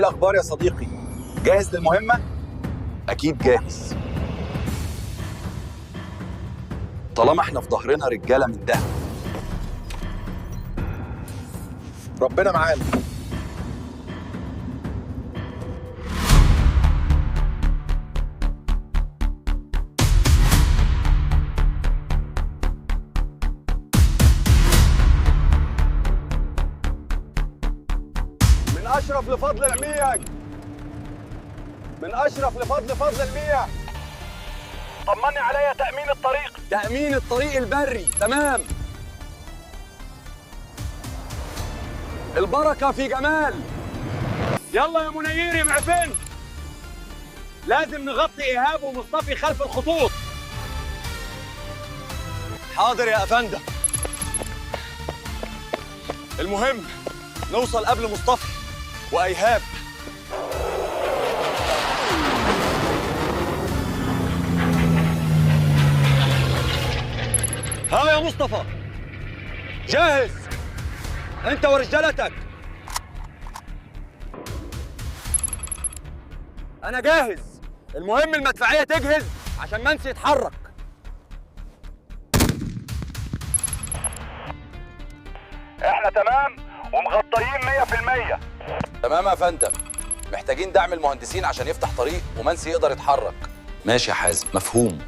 الأخبار يا صديقي؟ جاهز للمهمة؟ أكيد جاهز. طالما احنا في ظهرنا رجالة من ده، ربنا معانا. من أشرف لفضل المياه، من أشرف لفضل المياه. طمني عليا تأمين الطريق. تأمين الطريق البري تمام. البركة في جمال. يلا يا منير يا معفن، لازم نغطي إيهاب ومصطفي خلف الخطوط. حاضر يا أفندم. المهم نوصل قبل مصطفى وإيهاب. ها يا مصطفى، جاهز انت ورجالتك؟ انا جاهز. المهم المدفعيه تجهز عشان منسي يتحرك. احنا تمام ومغطيين 100%. تمام يا فندم. محتاجين دعم المهندسين عشان يفتح طريق ومنسي يقدر يتحرك. ماشي يا حازم، مفهوم.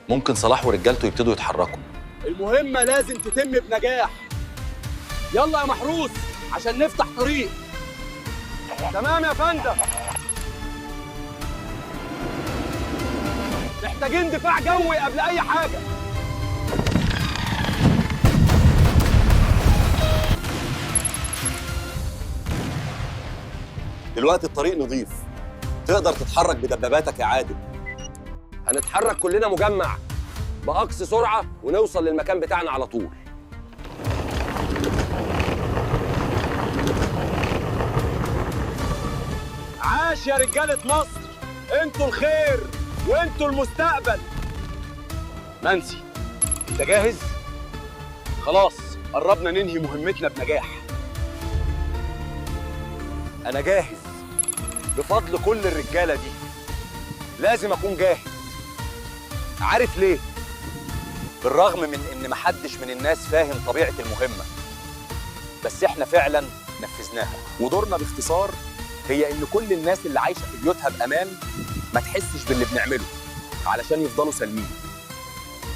ممكن صلاح ورجالته يبتدوا يتحركوا. المهمة لازم تتم بنجاح. يلا يا محروس عشان نفتح طريق. تمام يا فندم. محتاجين دفاع جوي قبل أي حاجة. دلوقتي الطريق نظيف، تقدر تتحرك بدباباتك يا عادل. هنتحرك كلنا مجمع بأقصى سرعة ونوصل للمكان بتاعنا على طول. عاش يا رجالة مصر، انتوا الخير وانتوا المستقبل. منسي، انت جاهز؟ خلاص قربنا ننهي مهمتنا بنجاح. أنا جاهز بفضل كل الرجالة دي. لازم أكون جاهز. عارف ليه؟ بالرغم من إن محدش من الناس فاهم طبيعة المهمة، بس إحنا فعلاً نفذناها. ودورنا باختصار هي إن كل الناس اللي عايشة في بيوتها بأمان ما تحسش باللي بنعمله علشان يفضلوا سالمين.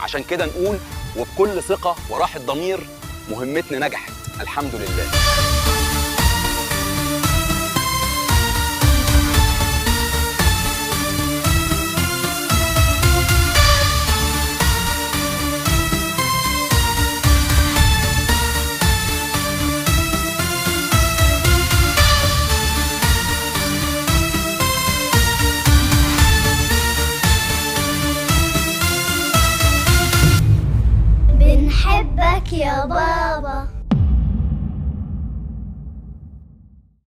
عشان كده نقول وبكل ثقة وراحة ضمير، مهمتنا نجحت الحمد لله.